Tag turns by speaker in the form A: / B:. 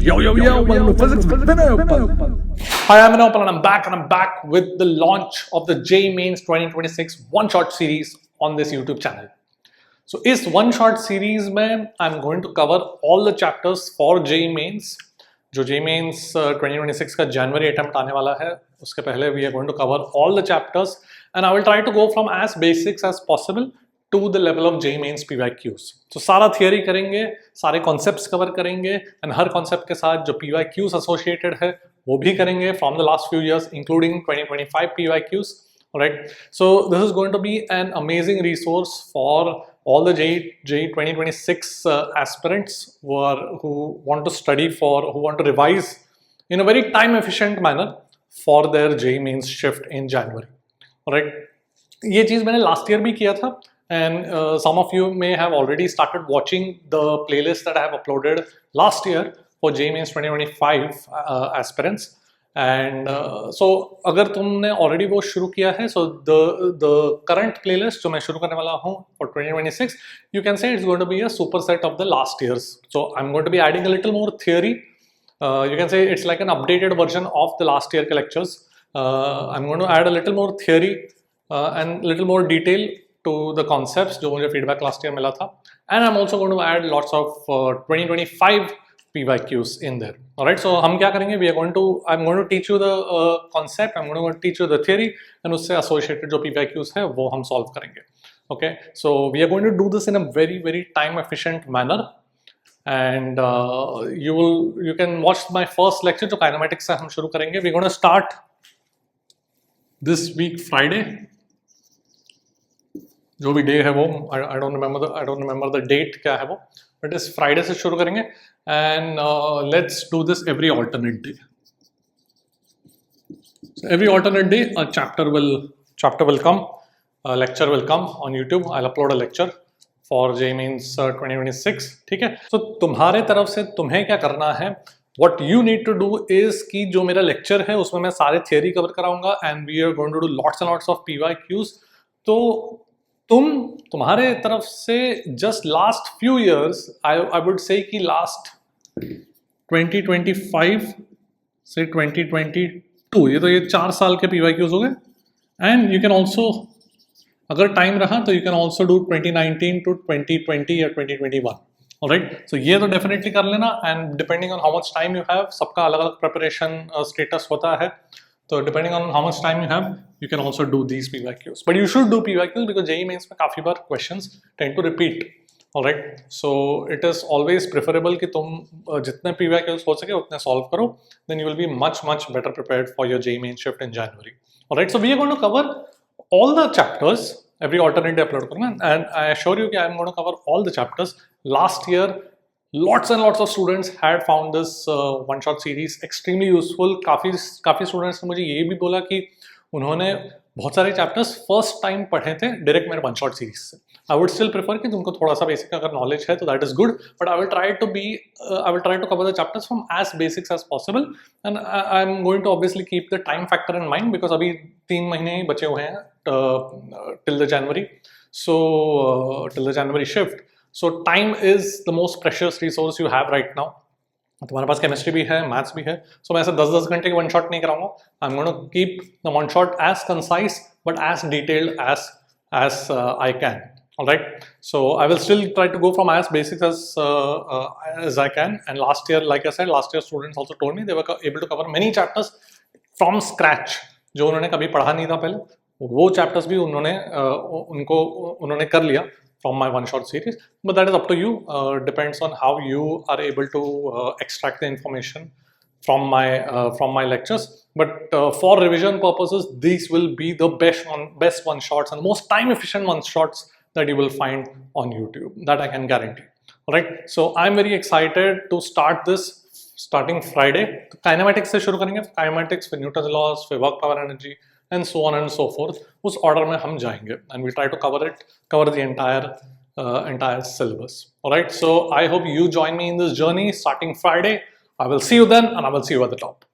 A: Yo, welcome to Physics with Vinay. Hi, I'm Vinay and I'm back with the launch of the JEE Mains 2026 one-shot series on this YouTube channel. So, इस one-shot series में I'm going to cover all the chapters for JEE Mains. जो JEE Mains 2026 का January attempt आने वाला है, उसके पहले we are going to cover all the chapters and I will try to go from as basics as possible to the level of JEE Mains PYQs. So सारा theory करेंगे, सारे concepts cover करेंगे and her concept के साथ जो PYQs associated है वो भी करेंगे from the last few years including 2025 PYQs. Alright, so this is going to be an amazing resource for all the JEE 2026 aspirants who want to study for, who want to revise in a very time efficient manner for their JEE Mains shift in January. Alright, ये चीज़ मैंने last year भी किया था. And some of you may have already started watching the playlist that I have uploaded last year for JEE Mains 2025 aspirants. And so अगर तुमने already वो शुरू किया है, so the current playlist जो मैं शुरू करने वाला हूँ for 2026, you can say it's going to be a superset of the last year's. So I'm going to be adding a little more theory. You can say it's like an updated version of the last year lectures. I'm going to add a little more theory and little more detail to the concepts जो मुझे feedback last year मिला था, and I'm also going to add lots of 2025 PYQs in there. Alright, so हम क्या करेंगे? I'm going to teach you the concept, I'm going to teach you the theory, and उससे associated जो PYQs है वो हम solve करेंगे. Okay, so we are going to do this in a very time efficient manner, and you can watch my first lecture जो kinematics से हम शुरू करेंगे. We're going to start this week Friday. जो भी डे है वो I don't remember the date क्या है वो, but इस Friday से शुरू करेंगे and let's do this every alternate day. So every alternate day a chapter will come, a lecture will come on YouTube. I'll upload a lecture for JEE Mains 2026. ठीक है? So तुम्हारे तरफ से तुम्हें क्या करना है? What you need to do is कि जो मेरा lecture है उसमें मैं सारे theory cover कराऊंगा and we are going to do lots and lots of PYQs. तो तुम्हारे तरफ से just last few years I would say कि last 2025 से 2022 ये 4 साल के PYQs हो गए, and you can also अगर time रहा तो you can also do 2019 to 2020 या 2021. Alright, so ये तो definitely कर लेना, and depending on how much time you have, सबका अलग-अलग preparation status होता है. So depending on how much time you have, you can also do these PYQs. But you should do PYQs because JEE Mains में काफी बार questions tend to repeat. Alright, so it is always preferable कि तुम जितने PYQs हो सके उतने solve करो. Then you will be much better prepared for your JEE Mains shift in January. Alright, so we are going to cover all the chapters. Every alternate day upload करूँगा, and I assure you कि I am going to cover all the chapters. Last year, lots and lots of students had found this one-shot series extremely useful. काफी students ने मुझे ये भी बोला कि उन्होंने बहुत सारे chapters first time पढ़े थे direct मेरे one-shot series से. I would still prefer कि तुमको थोड़ा सा basic अगर knowledge है तो that is good, but I will try to cover the chapters from as basics as possible, and I'm going to obviously keep the time factor in mind because अभी 3 महीने ही बचे हुए हैं till the January, so till the January shift. So time is the most precious resource you have right now. तुम्हारे पास chemistry भी है, maths भी है, so मैं ऐसे 10 घंटे की वन शॉट नहीं कराऊंगा. I'm going to keep the one shot as concise but as detailed as I can. Alright, so I will still try to go from as basics as I can. And last year, like I said, last year students also told me they were able to cover many chapters from scratch. जो उन्होंने कभी पढ़ा नहीं था पहले, वो chapters भी उन्होंने कर लिया from my one-shot series, but that is up to you. Depends on how you are able to extract the information from my lectures. But for revision purposes, these will be the best one-shots and most time-efficient one-shots that you will find on YouTube. That I can guarantee. All right. So I'm very excited to start this starting Friday. Kinematics से शुरू करेंगे. Kinematics, फिर Newton's laws, फिर work, power, energy, and so on and so forth. उस order में हम जाएंगे, and we'll try to cover the entire syllabus. All right. So I hope you join me in this journey starting Friday. I will see you then, and I will see you at the top.